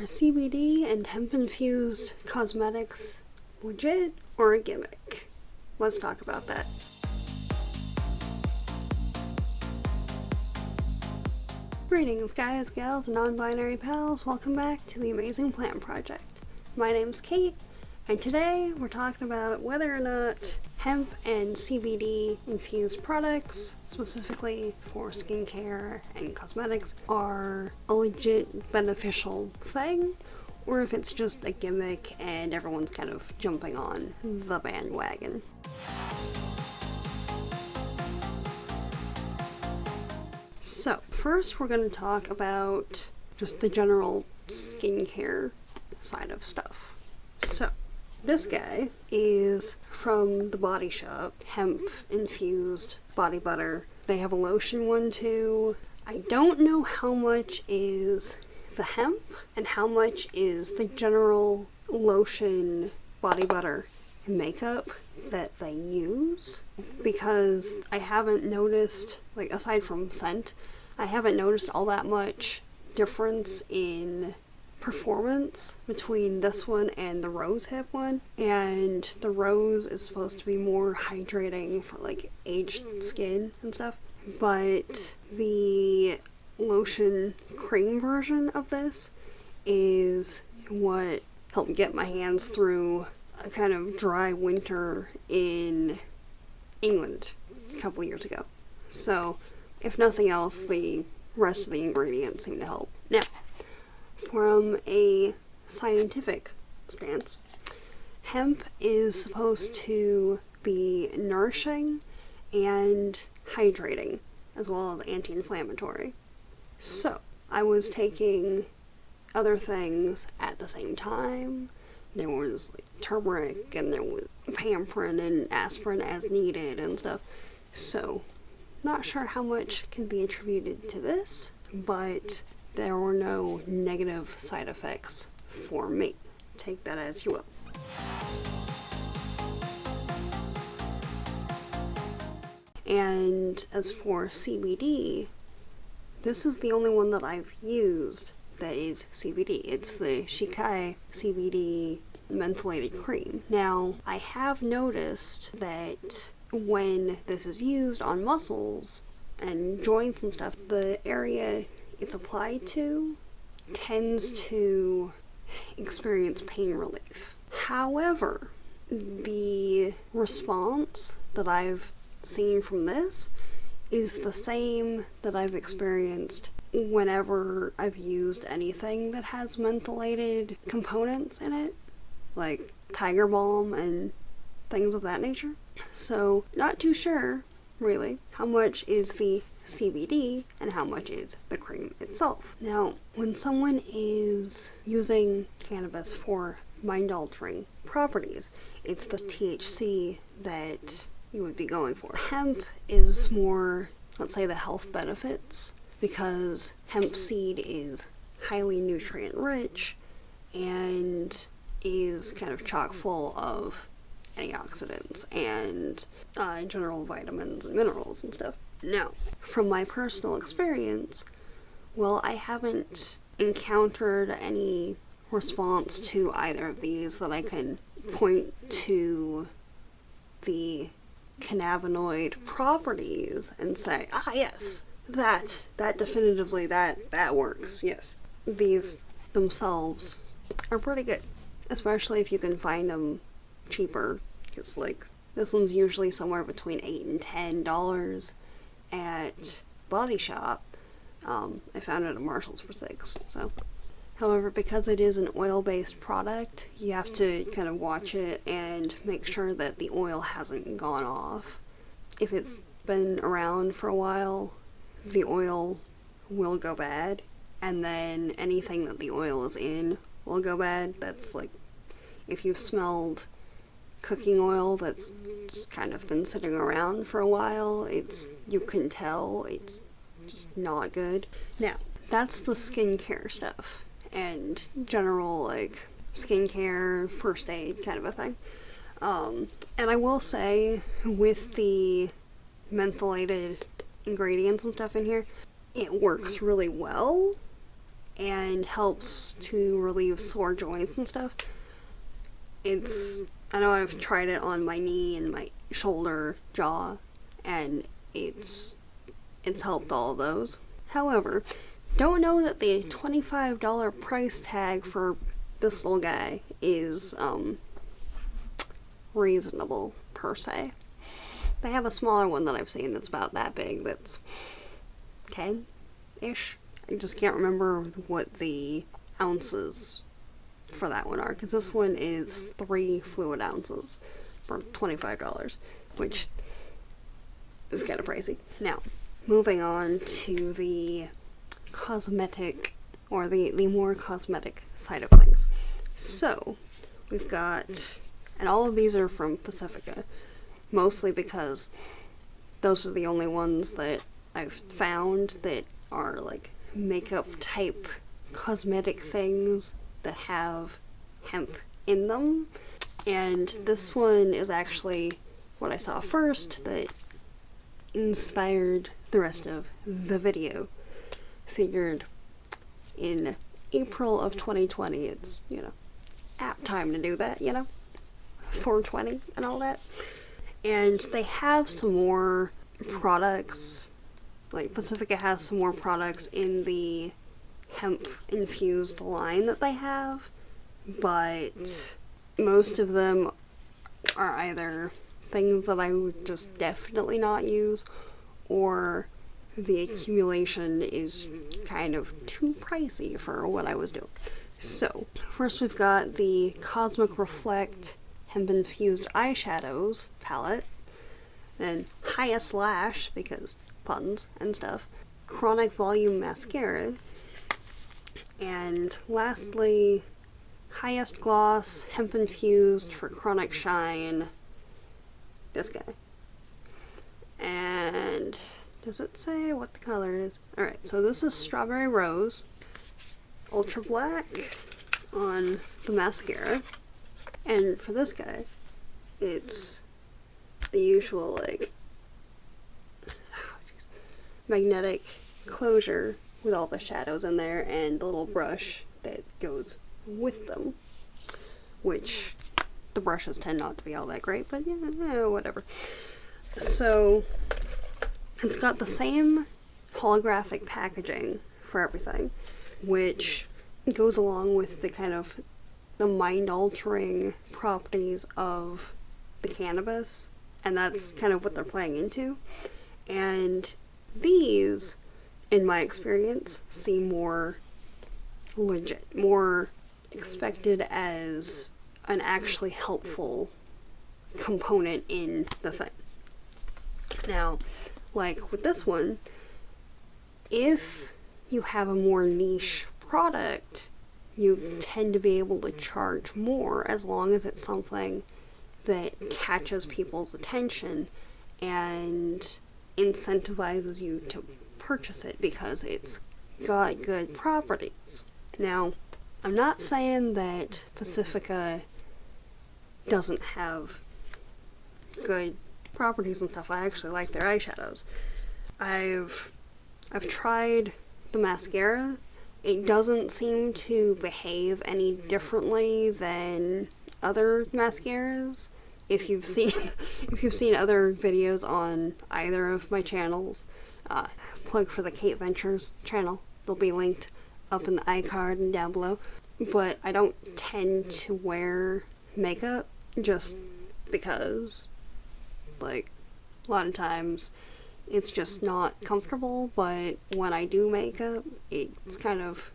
Are CBD and hemp-infused cosmetics legit or a gimmick? Let's talk about that. Greetings guys, gals, and non-binary pals. Welcome back to the Amazing Plant Project. My name's Kate, and today we're talking about whether or not hemp and CBD infused products, specifically for skincare and cosmetics, are a legit beneficial thing, or if it's just a gimmick and everyone's kind of jumping on the bandwagon. So, first we're going to talk about just the general skincare side of stuff. So, this guy is from the Body Shop, hemp infused body butter. They have a lotion one too. I don't know how much is the hemp and how much is the general lotion, body butter, and makeup that they use, because I haven't noticed, like aside from scent, I haven't noticed all that much difference in performance between this one and the rose hip one. And the rose is supposed to be more hydrating for like aged skin and stuff, but the lotion cream version of this is what helped get my hands through a kind of dry winter in England a couple years ago. So if nothing else, the rest of the ingredients seem to help. Now, from a scientific stance, hemp is supposed to be nourishing and hydrating, as well as anti-inflammatory. So, I was taking other things at the same time. There was like turmeric, and there was pamprin and aspirin as needed and stuff. So, not sure how much can be attributed to this, but there were no negative side effects for me. Take that as you will. And as for CBD, this is the only one that I've used that is CBD. It's the Shikai CBD mentholated cream. Now, I have noticed that when this is used on muscles and joints and stuff, the area it's applied to tends to experience pain relief. However, the response that I've seen from this is the same that I've experienced whenever I've used anything that has mentholated components in it, like Tiger Balm and things of that nature. So, not too sure, really, how much is the CBD and how much is the cream itself. Now, when someone is using cannabis for mind-altering properties, it's the THC that you would be going for. Hemp is more, let's say, the health benefits, because hemp seed is highly nutrient rich and is kind of chock full of antioxidants and general vitamins and minerals and stuff. Now, from my personal experience, well, I haven't encountered any response to either of these that I can point to the cannabinoid properties and say, yes, that definitively, that works, yes. These themselves are pretty good, especially if you can find them cheaper, because like this one's usually somewhere between $8 and $10 at Body Shop. I found it at Marshall's for $6. So, however, because it is an oil-based product, you have to kind of watch it and make sure that the oil hasn't gone off. If it's been around for a while, the oil will go bad, and then anything that the oil is in will go bad. That's like if you've smelled cooking oil that's just kind of been sitting around for a while, you can tell it's just not good. Now, that's the skincare stuff and general like skincare, first aid kind of a thing. And I will say, with the mentholated ingredients and stuff in here, it works really well, and helps to relieve sore joints and stuff. I know I've tried it on my knee and my shoulder, jaw, and it's helped all of those. However, don't know that the $25 price tag for this little guy is reasonable per se. They have a smaller one that I've seen that's about that big, that's 10-ish. I just can't remember what the ounces for that one are, because this one is 3 fluid ounces for $25, which is kind of pricey. Now, moving on to the cosmetic, or the more cosmetic side of things. So, we've got, and all of these are from Pacifica, mostly because those are the only ones that I've found that are like makeup type cosmetic things that have hemp in them. And this one is actually what I saw first that inspired the rest of the video. Figured in April of 2020, it's, apt time to do that, 420 and all that. And they have some more products, like Pacifica has some more products in the hemp infused line that they have, but most of them are either things that I would just definitely not use, or the accumulation is kind of too pricey for what I was doing. So, first we've got the Cosmic Reflect Hemp Infused Eyeshadows palette, then Highest Lash, because puns and stuff, Chronic Volume Mascara, and lastly, Highest Gloss Hemp Infused for Chronic Shine, this guy. And does it say what the color is? Alright, so this is Strawberry Rose, Ultra Black on the mascara, and for this guy, it's the usual, magnetic closure with all the shadows in there and the little brush that goes with them, which the brushes tend not to be all that great, but whatever. So it's got the same holographic packaging for everything, which goes along with the kind of the mind-altering properties of the cannabis, and that's kind of what they're playing into. And these, in my experience, seem more legit, more expected as an actually helpful component in the thing. Now, like with this one, if you have a more niche product, you tend to be able to charge more as long as it's something that catches people's attention and incentivizes you to purchase it because it's got good properties. Now, I'm not saying that Pacifica doesn't have good properties and stuff. I actually like their eyeshadows. I've tried the mascara. It doesn't seem to behave any differently than other mascaras. If you've seen other videos on either of my channels, plug for the Kate Ventures channel. They'll be linked up in the iCard and down below. But I don't tend to wear makeup just because, a lot of times it's just not comfortable, but when I do makeup, it's kind of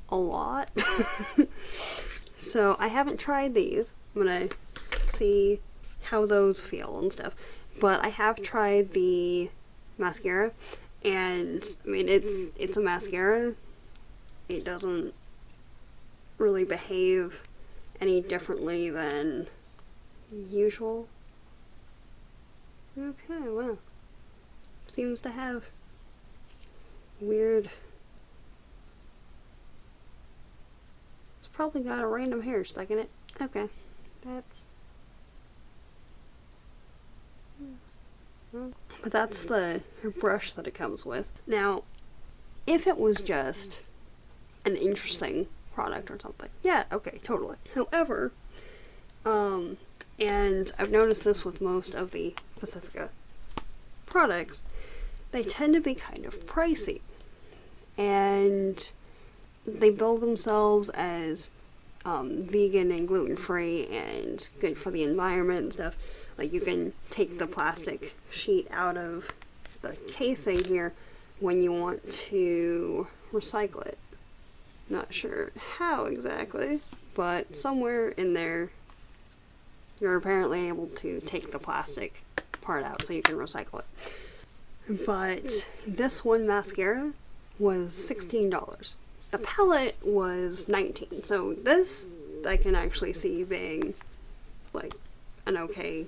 a lot. So I haven't tried these. I'm gonna see how those feel and stuff. But I have tried the mascara, and I mean it's a mascara. It doesn't really behave any differently than usual. Okay, well, seems to have weird. It's probably got a random hair stuck in it. Okay, that's. But that's the brush that it comes with. Now, if it was just an interesting product or something. Yeah, okay, totally. However, and I've noticed this with most of the Pacifica products, they tend to be kind of pricey. And they bill themselves as vegan and gluten-free and good for the environment and stuff. Like, you can take the plastic sheet out of the casing here when you want to recycle it. Not sure how exactly, but somewhere in there you're apparently able to take the plastic part out so you can recycle it. But this one mascara was $16. The palette was $19. So this I can actually see being like an okay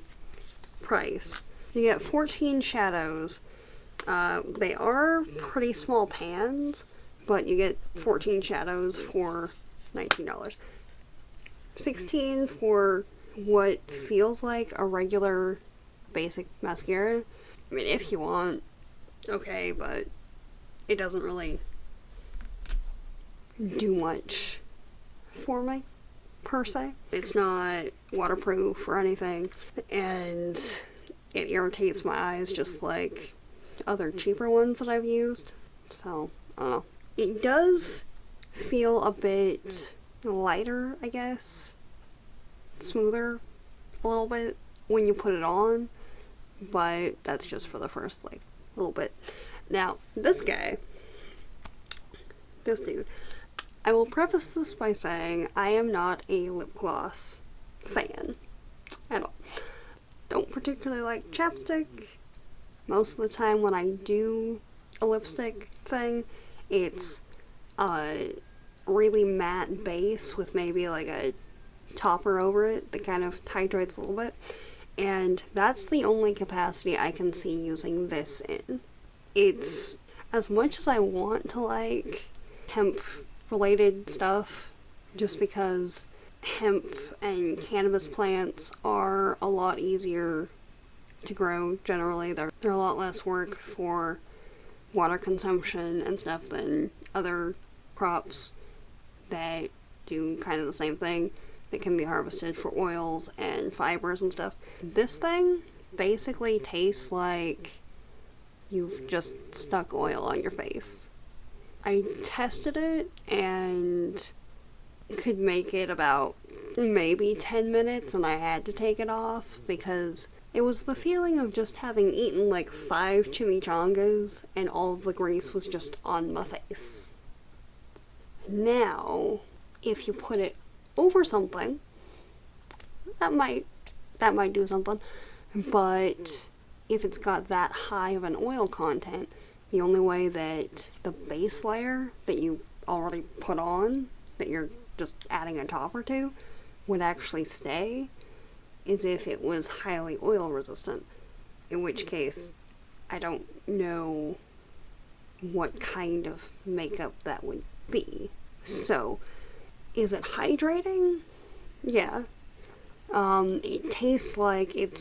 price. You get 14 shadows. They are pretty small pans, but you get 14 shadows for $19. 16 for what feels like a regular basic mascara. I mean, if you want, okay, but it doesn't really do much for me, per se. It's not waterproof or anything, and it irritates my eyes just like other cheaper ones that I've used. So, I don't know. It does feel a bit lighter, I guess. Smoother a little bit when you put it on, but that's just for the first, like, little bit. Now, this dude, I will preface this by saying I am not a lip gloss fan at all. Don't particularly like chapstick. Most of the time when I do a lipstick thing, it's a really matte base with maybe like a topper over it that kind of hydrates a little bit. And that's the only capacity I can see using this in. It's, as much as I want to like hemp related stuff, just because hemp and cannabis plants are a lot easier to grow generally. They're a lot less work for water consumption and stuff than other crops that do kind of the same thing, that can be harvested for oils and fibers and stuff. This thing basically tastes like you've just stuck oil on your face. I tested it and could make it about maybe 10 minutes, and I had to take it off because it was the feeling of just having eaten like 5 chimichangas and all of the grease was just on my face. Now, if you put it over something, that might do something, but if it's got that high of an oil content, the only way that the base layer that you already put on, that you're just adding a topper to, would actually stay is if it was highly oil resistant, in which case I don't know what kind of makeup that would be. So, is it hydrating? Yeah. It tastes like it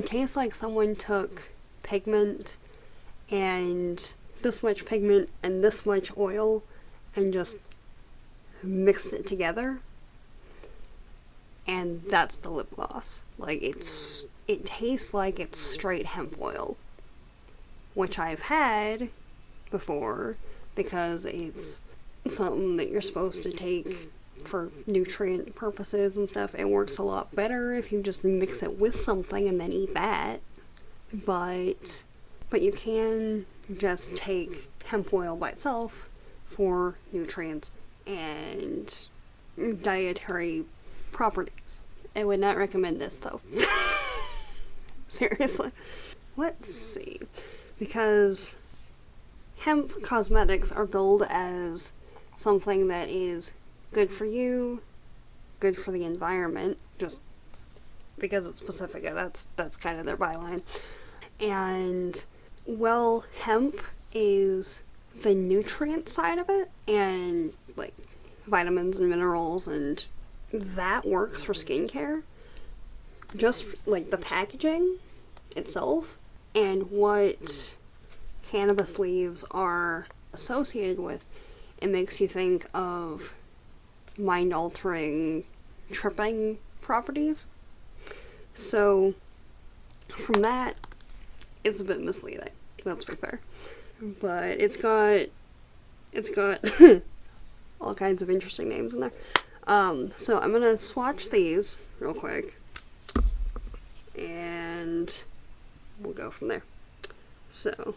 tastes like someone took pigment and this much pigment and this much oil and just mixed it together, and that's the lip gloss. Like, it tastes like it's straight hemp oil, which I've had before because it's something that you're supposed to take for nutrient purposes and stuff. It works a lot better if you just mix it with something and then eat that. But you can just take hemp oil by itself for nutrients and dietary properties. I would not recommend this though. Seriously. Let's see. Because hemp cosmetics are billed as something that is good for you, good for the environment, just because it's Pacifica. That's kind of their byline. And, well, hemp is the nutrient side of it, and, like, vitamins and minerals, and that works for skincare. Just, like, the packaging itself, and what cannabis leaves are associated with, it makes you think of mind-altering tripping properties. So from that, it's a bit misleading, let's be fair. But it's got all kinds of interesting names in there. So I'm gonna swatch these real quick, and we'll go from there. So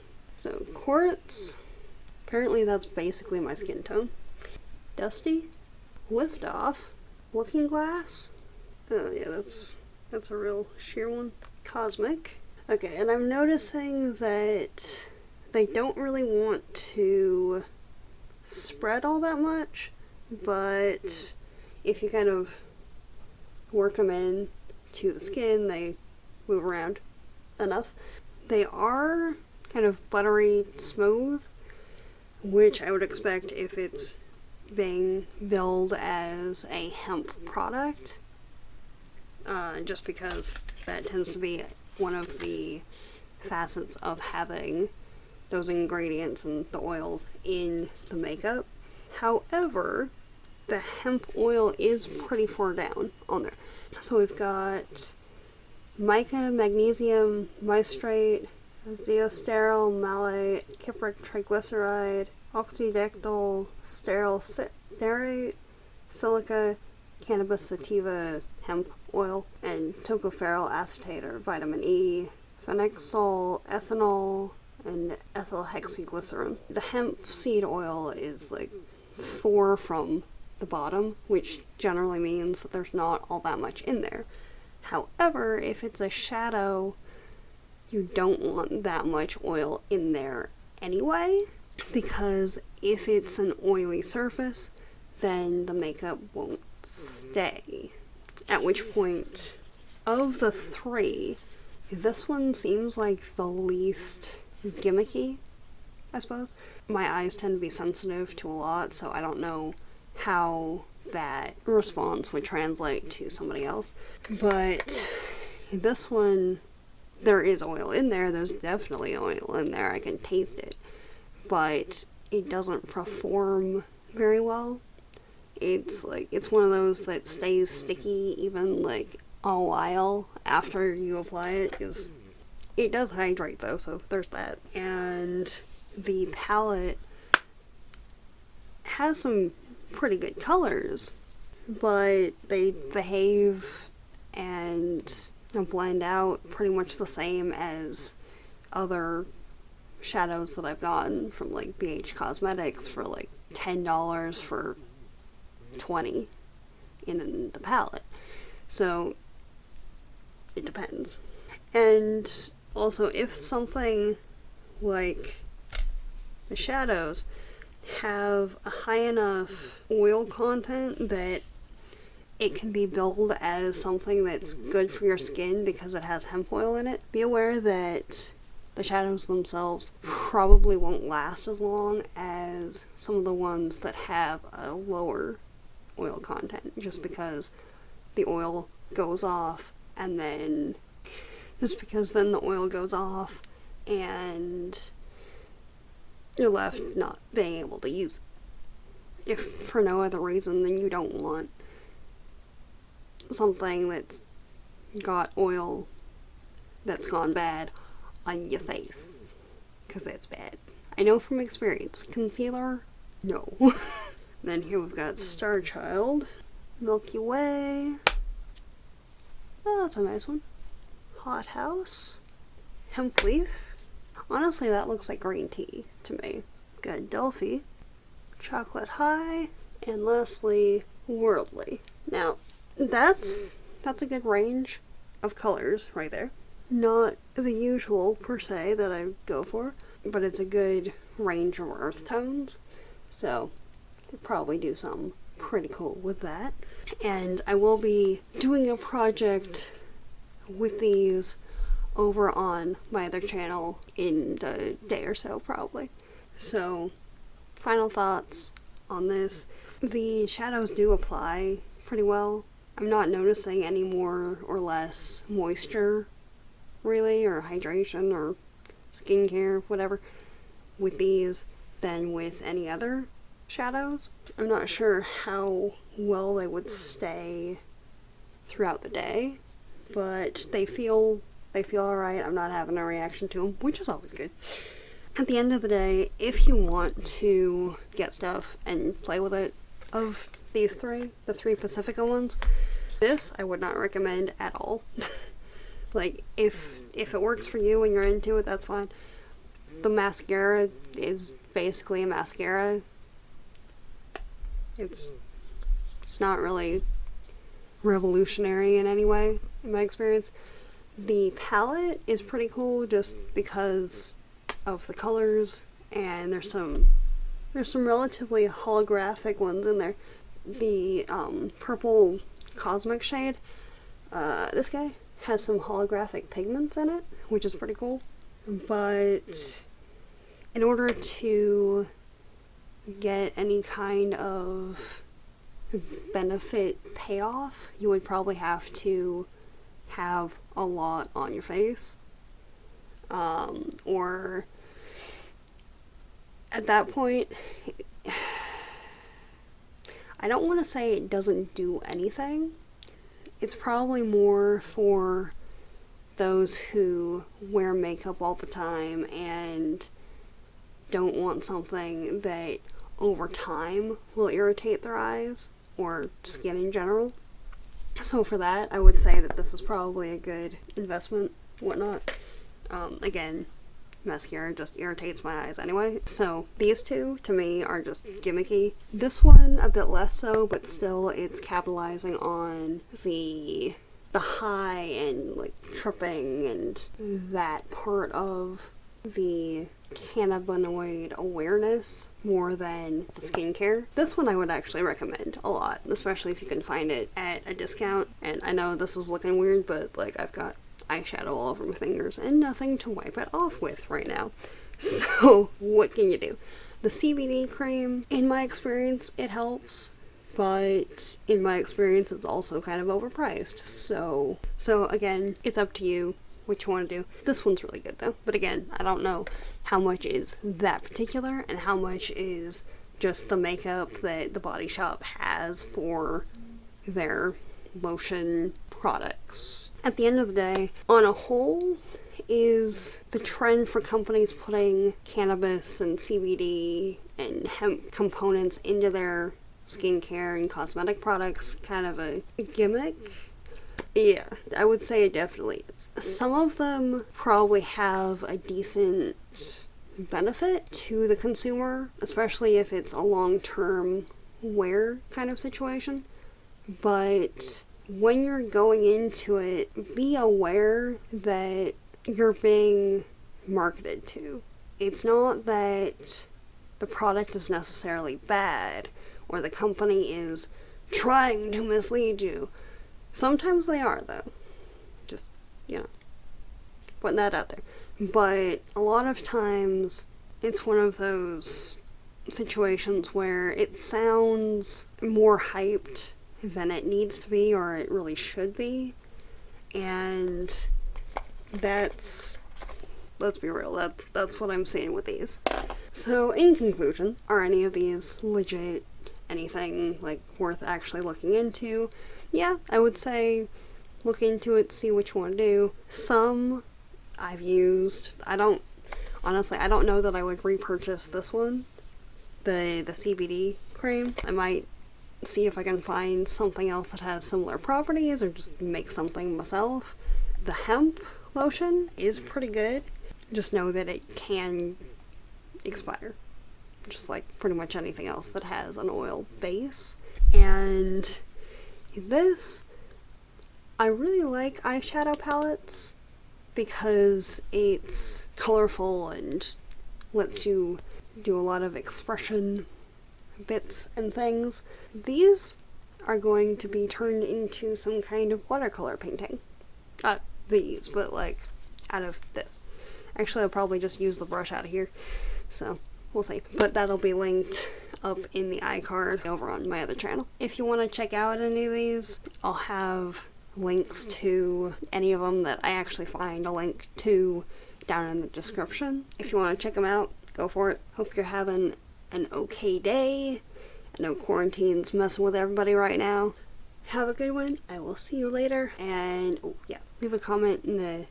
quartz, apparently that's basically my skin tone. Dusty, lift off, looking glass. Oh yeah, that's a real sheer one. Cosmic. Okay, and I'm noticing that they don't really want to spread all that much, but if you kind of work them in to the skin, they move around enough. They are kind of buttery smooth, which I would expect if it's being billed as a hemp product, just because that tends to be one of the facets of having those ingredients and the oils in the makeup. However, the hemp oil is pretty far down on there. So we've got mica, magnesium, mystrate, diasteryl malate, cypric triglyceride, oxydectyl, steryl stearate, silica, cannabis sativa hemp oil, and tocopherol acetate or vitamin E, phenexol, ethanol, and ethyl hexaglycerin. The hemp seed oil is like 4 from the bottom, which generally means that there's not all that much in there. However, if it's a shadow, you don't want that much oil in there anyway, because if it's an oily surface, then the makeup won't stay. At which point, of the 3, this one seems like the least gimmicky, I suppose. My eyes tend to be sensitive to a lot, so I don't know how that response would translate to somebody else. But this one, there is oil in there. There's definitely oil in there. I can taste it. But it doesn't perform very well. It's one of those that stays sticky even like a while after you apply it, because it does hydrate though, so there's that. And the palette has some pretty good colors, but they behave and blend out pretty much the same as other shadows that I've gotten from like BH Cosmetics for like $10 for $20 in the palette. So it depends. And also, if something like the shadows have a high enough oil content that it can be billed as something that's good for your skin because it has hemp oil in it, be aware that the shadows themselves probably won't last as long as some of the ones that have a lower oil content, just because the oil goes off and then the oil goes off and you're left not being able to use it. If for no other reason than you don't want something that's got oil that's gone bad on your face, because that's bad. I know from experience. Concealer, no. Then here we've got Star Child, Milky Way. Oh, that's a nice one. Hot House, Hemp Leaf. Honestly, that looks like green tea to me. Got Delphi, Chocolate High, and lastly, Worldly. Now, that's a good range of colors right there. Not the usual, per se, that I go for, but it's a good range of earth tones, so could probably do something pretty cool with that. And I will be doing a project with these over on my other channel in a day or so, probably. So, final thoughts on this. The shadows do apply pretty well. I'm not noticing any more or less moisture, really, or hydration, or skincare, whatever, with these than with any other shadows. I'm not sure how well they would stay throughout the day, but they feel alright. I'm not having a reaction to them, which is always good. At the end of the day, if you want to get stuff and play with it, of these three, the three Pacifica ones, this I would not recommend at all. Like, if it works for you and you're into it, that's fine. The mascara is basically a mascara. It's not really revolutionary in any way, in my experience. The palette is pretty cool just because of the colors, and there's some relatively holographic ones in there. The purple cosmic shade, this guy has some holographic pigments in it, which is pretty cool. But in order to get any kind of benefit payoff, you would probably have to have a lot on your face. Or at that point, I don't want to say it doesn't do anything. It's probably more for those who wear makeup all the time and don't want something that over time will irritate their eyes or skin in general. So for that, I would say that this is probably a good investment, whatnot. Again, mascara just irritates my eyes anyway. So these two, to me, are just gimmicky. This one, a bit less so, but still it's capitalizing on the high and like tripping and that part of the cannabinoid awareness more than the skincare. This one I would actually recommend a lot, especially if you can find it at a discount. And I know this is looking weird, but like I've got eyeshadow all over my fingers and nothing to wipe it off with right now. So what can you do? The CBD cream, in my experience, it helps, but in my experience it's also kind of overpriced. So again, it's up to you what you want to do. This one's really good though, but again, I don't know how much is that particular and how much is just the makeup that the Body Shop has for their lotion products. At the end of the day, on a whole, is the trend for companies putting cannabis and CBD and hemp components into their skincare and cosmetic products kind of a gimmick? Yeah, I would say it definitely is. Some of them probably have a decent benefit to the consumer, especially if it's a long-term wear kind of situation. But when you're going into it, be aware that you're being marketed to. It's not that the product is necessarily bad or the company is trying to mislead you. Sometimes they are, though. Just, putting that out there. But a lot of times, it's one of those situations where it sounds more hyped than it needs to be, or it really should be. And let's be real, that's what I'm seeing with these. So, in conclusion, are any of these legit? Anything, worth actually looking into? Yeah, I would say look into it, see what you want to do. Some I've used. I don't know that I would repurchase this one, the CBD cream. I might see if I can find something else that has similar properties or just make something myself. The hemp lotion is pretty good. Just know that it can expire, just like pretty much anything else that has an oil base. And this, I really like eyeshadow palettes because it's colorful and lets you do a lot of expression bits and things. These are going to be turned into some kind of watercolor painting. Not these, but out of this. Actually, I'll probably just use the brush out of here. So we'll see. But that'll be linked up in the iCard over on my other channel. If you want to check out any of these, I'll have links to any of them that I actually find a link to down in the description. If you want to check them out, go for it. Hope you're having an okay day. I know quarantine's messing with everybody right now. Have a good one. I will see you later. And, leave a comment in the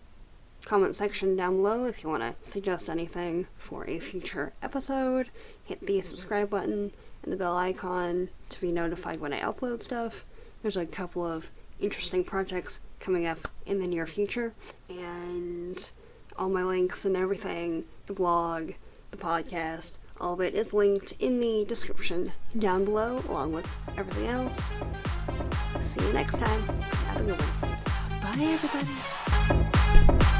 comment section down below if you want to suggest anything for a future episode. Hit the subscribe button and the bell icon to be notified when I upload stuff. There's a couple of interesting projects coming up in the near future. And all my links and everything, the blog, the podcast, all of it is linked in the description down below, along with everything else. See you next time. Have a good one. Bye, everybody.